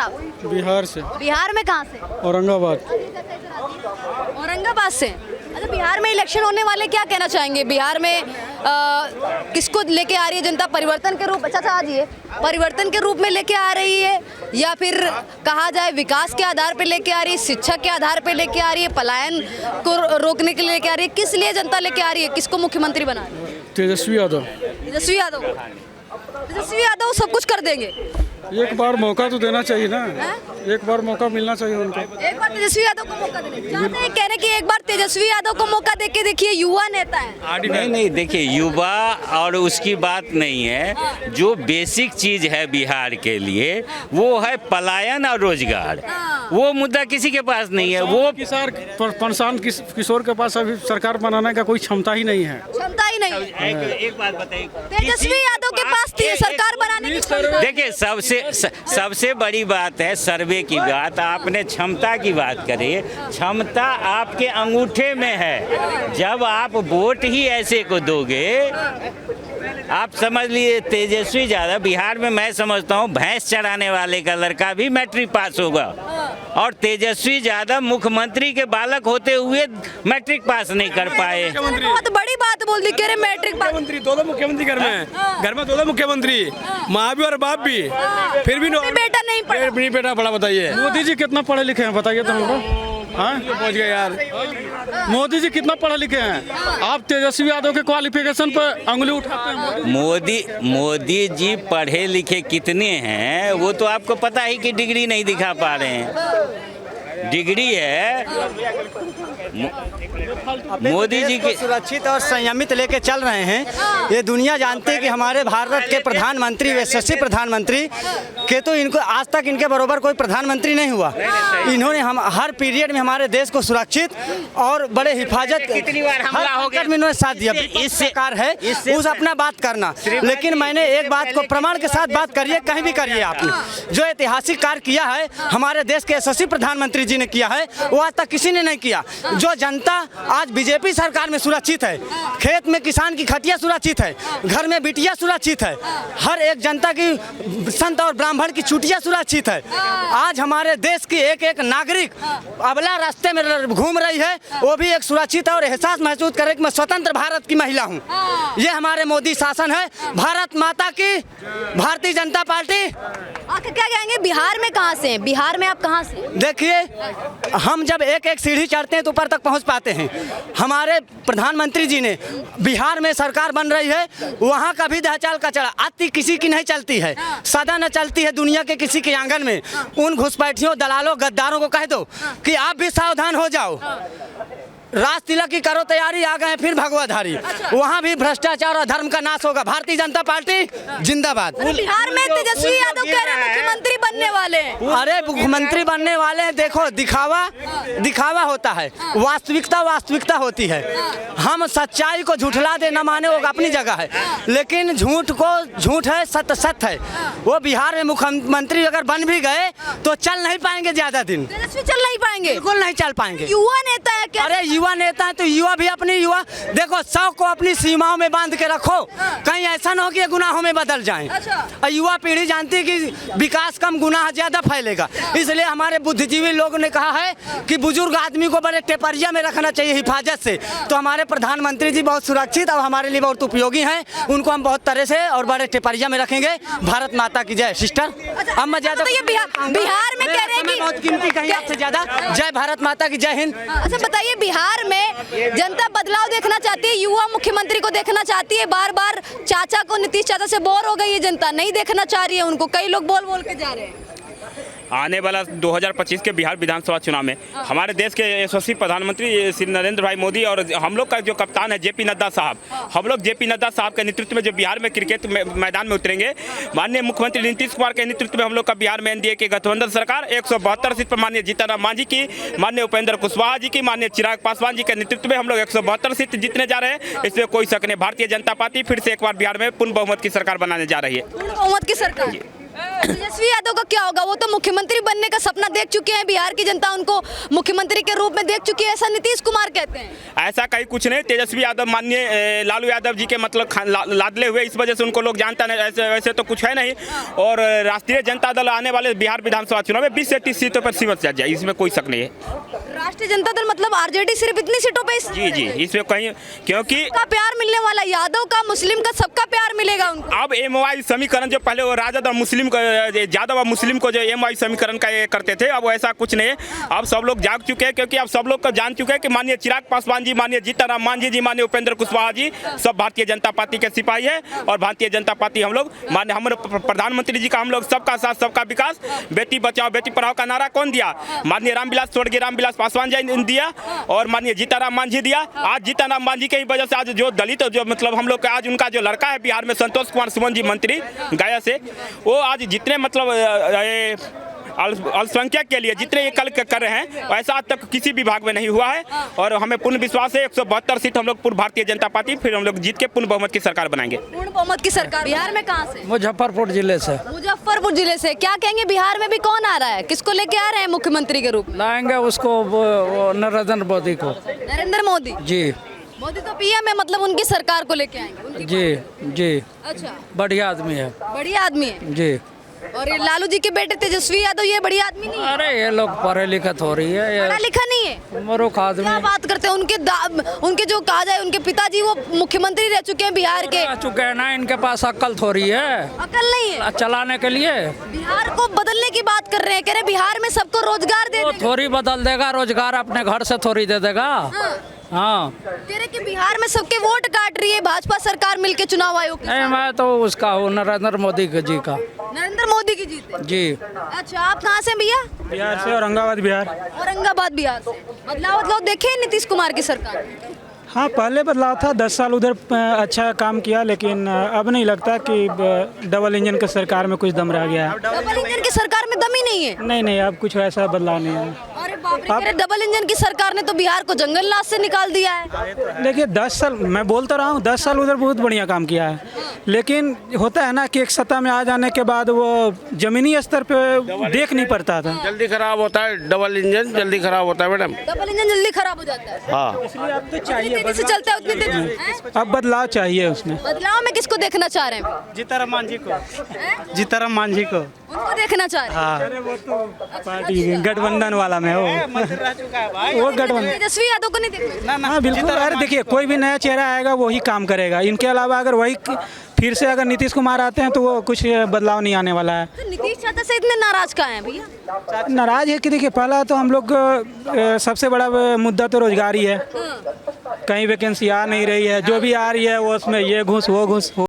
आप? बिहार से। बिहार में कहाँ से? औरंगाबाद। औरंगाबाद से। अच्छा, बिहार में इलेक्शन होने वाले, क्या कहना चाहेंगे? बिहार में किसको लेके आ रही है जनता? परिवर्तन के रूप, अच्छा आ जाइए, परिवर्तन के रूप में लेके आ रही है, या फिर कहा जाए विकास के आधार पे लेके आ रही है, शिक्षा के आधार पे लेके आ रही है, पलायन को रोकने के लिए लेके आ रही है? किस लिए जनता लेके आ रही है? किसको मुख्यमंत्री बना रही है? तेजस्वी यादव। तेजस्वी यादव। तेजस्वी यादव सब कुछ कर देंगे। एक बार मौका तो देना चाहिए ना, एक बार मौका मिलना चाहिए उनको। एक बार तेजस्वी यादव को मौका देने चाहते हैं, कहने की एक बार तेजस्वी यादव को मौका देके देखिए, युवा नेता है। नहीं देखिए, युवा और उसकी बात नहीं है। जो बेसिक चीज है बिहार के लिए वो है पलायन और रोजगार। वो मुद्दा किसी के पास नहीं है। वो परेशान किशोर के पास अभी सरकार बनाने का कोई क्षमता ही नहीं है। क्षमता ही नहीं। एक बात बताइए, तेजस्वी यादव के पास थी सरकार बनाने की क्षमता। देखिए सबसे बड़ी बात है सर्वे की बात। आपने क्षमता की बात करी, क्षमता आपके अंगूठे में है। जब आप वोट ही ऐसे को दोगे, आप समझ लिए तेजस्वी यादव बिहार में, मैं समझता हूँ भैंस चराने वाले का लड़का भी मैट्रिक पास होगा, और तेजस्वी यादव मुख्यमंत्री के बालक होते हुए मैट्रिक पास नहीं कर पाए। बहुत बड़ी बात बोल दी, कह रहे मैट्रिक पास। दोनों मुख्यमंत्री घर में दोनों मुख्यमंत्री, माँ भी और बाप भी, फिर भी बेटा नहीं पढ़ा। नहीं बेटा पढ़ा। बताइए मोदी जी कितना पढ़े लिखे हैं, बताइए तो हमको। हाँ, पहुँच गए यार। मोदी जी कितना पढ़े लिखे हैं? आप तेजस्वी यादव के क्वालिफिकेशन पर अंगुली उठाते हैं। मोदी जी पढ़े लिखे कितने हैं वो तो आपको पता ही कि डिग्री नहीं दिखा पा रहे हैं। डिग्री है मोदी जी के। सुरक्षित और संयमित लेके चल रहे हैं। ये दुनिया जानती है कि हमारे भारत के प्रधानमंत्री, यशस्वी प्रधानमंत्री के तो इनको आज तक इनके बराबर कोई प्रधानमंत्री नहीं हुआ। इन्होंने हम हर पीरियड में हमारे देश को सुरक्षित और बड़े हिफाजत, कितनी बार हमला हो गया, इन्होंने साथ दिया। इस सरकार है उस अपना बात करना, लेकिन मैंने एक बात को प्रमाण के साथ बात करिए, कहीं भी करिए। आपने जो ऐतिहासिक कार्य किया है हमारे देश के यशस्वी प्रधानमंत्री जी ने किया है, वो आज तक किसी ने नहीं किया। जो जनता आज बीजेपी सरकार में सुरक्षित है, खेत में किसान की खटिया सुरक्षित है, घर में बिटिया सुरक्षित है, हर एक जनता की संत और ब्राह्मण की चुटिया सुरक्षित है। आज हमारे देश की एक एक नागरिक अबला रास्ते में घूम रही है, वो भी एक सुरक्षित और एहसास महसूस करे कि मैं स्वतंत्र भारत की महिला हूँ। ये हमारे मोदी शासन है। भारत माता की, भारतीय जनता पार्टी। आखिर क्या कहेंगे, बिहार में कहाँ से हैं? बिहार में आप कहाँ से? देखिए, हम जब एक एक सीढ़ी चढ़ते हैं तो ऊपर तक पहुंच पाते हैं। हमारे प्रधानमंत्री जी ने बिहार में सरकार बन रही है, वहाँ का भी दहचाल कचड़ा आती किसी की नहीं चलती है, सदा न चलती है दुनिया के किसी के आंगन में। उन घुसपैठियों, दलालों, गद्दारों को कह दो कि आप भी सावधान हो जाओ। राज तिलक की करो तैयारी, आ गए फिर भगवाधारी। वहाँ भी भ्रष्टाचार और धर्म का नाश होगा। भारतीय जनता पार्टी जिंदाबाद। बिहार में तेजस्वी यादव कह रहे हैं मुख्यमंत्री बनने वाले हैं। अरे मुख्यमंत्री बनने वाले हैं, देखो दिखावा होता है, वास्तविकता होती है। हम सच्चाई को झूठला दे न माने वो अपनी जगह है, लेकिन झूठ को झूठ है, सत्य है। वो बिहार में मुख्यमंत्री अगर बन भी गए तो चल नहीं पाएंगे ज्यादा दिन। तेजस्वी चल नहीं पाएंगे, बिल्कुल नहीं चल पाएंगे। युवा नेता है क्या? अरे युवा नेता है तो युवा भी अपनी देखो शौक को अपनी सीमाओं में बांध के रखो, कहीं ऐसा ना हो कि ये गुनाहों में बदल जाएं। और युवा पीढ़ी जानती है कि विकास कम, गुनाह ज्यादा फैलेगा। इसलिए हमारे बुद्धिजीवी लोगों ने कहा है कि बुजुर्ग आदमी को बड़े टेपरिया में रखना चाहिए हिफाजत से। तो हमारे प्रधानमंत्री जी बहुत सुरक्षित और हमारे लिए बहुत उपयोगी हैं। उनको हम बहुत तरह से और बड़े टेपरिया में रखेंगे। भारत माता की जय। सिस्टर अब मैं ज्यादा बिहार में कह रहे हैं कि बहुत कीमती कहीं आपसे ज्यादा। जय भारत माता की जय हिंद। अच्छा बताइए, बिहार में जनता बदलाव देखना चाहती है, युवा मुख्यमंत्री को देखना चाहती है। बार बार चाचा को, नीतीश चाचा से बोर हो गई है जनता, नहीं देखना चाह रही है उनको। कई लोग बोल के जा रहे हैं। आने वाला 2025 के बिहार विधानसभा चुनाव में हमारे देश के यशस्वी प्रधानमंत्री श्री नरेंद्र भाई मोदी और हम लोग का जो कप्तान है जेपी नड्डा साहब, हम लोग जेपी नड्डा साहब के नेतृत्व में जो बिहार में क्रिकेट मैदान में उतरेंगे। माननीय मुख्यमंत्री नीतीश कुमार के नेतृत्व में हम लोग का बिहार में एनडीए की गठबंधन सरकार 172 सीट पर माननीय जीतनराम मांझी की, माननीय उपेंद्र कुशवाहा जी की, माननीय चिराग पासवान जी के नेतृत्व में हम लोग 172 सीट जीतने जा रहे हैं। इसमें कोई शक नहीं, भारतीय जनता पार्टी फिर से एक बार बिहार में पूर्ण बहुमत की सरकार बनाने जा रही है। पूर्ण बहुमत की सरकार। तेजस्वी यादव का क्या होगा? वो तो मुख्यमंत्री बनने का सपना देख चुके हैं, बिहार की जनता उनको मुख्यमंत्री के रूप में देख चुकी है, ऐसा नीतीश कुमार कहते हैं। ऐसा कहीं कुछ नहीं। तेजस्वी यादव माननीय लालू यादव जी के मतलब लाडले हुए, इस वजह से उनको लोग जानता नहीं। ऐसे वैसे तो कुछ है नहीं। और राष्ट्रीय जनता दल आने वाले बिहार विधानसभा चुनाव में 20 से 30 सीटों पर सीमित जाए, इसमें कोई शक नहीं है। राष्ट्रीय जनता दल मतलब आरजेडी सिर्फ इतनी सीटों पे? जी, इसमें कहीं क्योंकि का प्यार मिलने वाला, यादव का, मुस्लिम का, सबका प्यार मिलेगा उनको। अब एमवाई समीकरण जो पहले वो राजद और मुस्लिम को, यादव और मुस्लिम को जो एमवाई समीकरण का ये करते थे, अब ऐसा कुछ नहीं है। अब सब लोग जाग चुके हैं, क्योंकि अब सब लोग को जान चुके हैं कि माननीय चिराग पासवान जी, माननीय जीतनराम मांझी जी, माननीय उपेंद्र कुशवाहा जी सब भारतीय जनता पार्टी के सिपाही है। और भारतीय जनता पार्टी हम लोग माननीय हमारे प्रधानमंत्री जी का हम लोग सबका साथ सबका विकास, बेटी बचाओ बेटी पढ़ाओ का नारा कौन दिया? माननीय स्वर्गीय रामविलास पासवान जी ने दिया और माननीय जीतनराम मांझी दिया। आज जीतनराम मांझी के ही वजह से आज जो दलित जो मतलब हम लोग का आज उनका जो लड़का है बिहार में संतोष कुमार सुमन जी मंत्री गया से, वो आज जितने मतलब अल्पसंख्यक के लिए जितने ये कल कर रहे हैं ऐसा आज तक किसी विभाग में नहीं हुआ है। और हमें पूर्ण विश्वास है 172 सीट हम लोग पूर्ण भारतीय जनता पार्टी फिर हम लोग जीत के पूर्ण बहुमत की सरकार बनाएंगे। पूर्ण बहुमत की सरकार बिहार में कहाँ से? मुजफ्फरपुर जिले से। मुजफ्फरपुर जिले से। क्या कहेंगे बिहार में भी कौन आ रहा है, किसको लेके आ रहे हैं मुख्यमंत्री के रूप में? लाएंगे उसको नरेंद्र मोदी को। नरेंद्र मोदी जी। मोदी तो पीएम है, मतलब उनकी सरकार को लेके आएंगे। जी। अच्छा, बढ़िया आदमी है। बढ़िया आदमी है जी। और ये लालू जी के बेटे तेजस्वी यादव ये बढ़िया आदमी नहीं है? अरे ये लोग पढ़े लिखे थोड़ी है, पढ़ा लिखा नहीं है, मूर्ख आदमी। क्या बात करते हैं? उनके जो कहा जाए उनके पिताजी वो मुख्यमंत्री रह चुके हैं बिहार के। रह चुके हैं ना, इनके पास अक्ल थोड़ी है, अकल नहीं है चलाने के लिए। बिहार को बदलने की बात कर रहे हैं, कह रहे बिहार में सबको रोजगार दे वो देंगे। थोड़ी बदल देगा, रोजगार अपने घर से थोड़ी दे देगा। हाँ। कह रहे कि बिहार में सबके वोट काट रही है भाजपा सरकार मिलके चुनाव आयोग के नहीं, मैं तो उसका हूँ नरेंद्र मोदी जी का। नरेंद्र मोदी की जीत है। जी। अच्छा, आप कहाँ से भैया? बिहार से, औरंगाबाद बिहार। औरंगाबाद बिहार से। बदलाव देखे नीतीश कुमार की सरकार? हाँ, पहले बदलाव था, 10 साल उधर अच्छा काम किया, लेकिन अब नहीं लगता कि डबल इंजन की सरकार में कुछ दम रह गया है। डबल इंजन की सरकार में दम ही नहीं है? नहीं, अब कुछ ऐसा बदलाव नहीं है। अरे बाप रे, कह रहे डबल इंजन की सरकार ने तो बिहार को जंगल राज से निकाल दिया है। देखिए 10 साल मैं बोल तो रहा हूँ, 10 साल उधर बहुत बढ़िया काम किया है, लेकिन होता है ना कि एक सत्ता में आ जाने के बाद वो जमीनी स्तर पे देख नहीं पड़ता था। जल्दी खराब होता है, डबल इंजन जल्दी खराब होता है मैडम। डबल इंजन जल्दी खराब हो जाता है। हाँ, इसलिए अब तो चाहिए तेजी से चलता है उतनी तेजी। अब बदलाव चाहिए उसमें। बदलाव में किसको देखना चाह रहे हैं? जीतनराम मांझी को। हैं? जीतनराम मांझी को। उनको देखना चाह रहे हैं? हाँ, वो तो पार्टी गठबंधन वाला में हो, वो गठबंधन। तेजस्वी यादव को नहीं देखना? हाँ बिल्कुल। अरे देखिए, कोई भी नया चेहरा आएगा वही काम करेगा, इनके अलावा अगर वही फिर से अगर नीतीश कुमार आते हैं तो वो कुछ बदलाव नहीं आने वाला है। तो नीतीश चाचा से इतने नाराज कहाँ हैं भैया? नाराज है कि देखिए, पहला तो हम लोग सबसे बड़ा मुद्दा तो रोजगार ही है। कहीं वैकेंसी आ नहीं रही है, जो भी आ रही है वो उसमें ये घूस वो घूस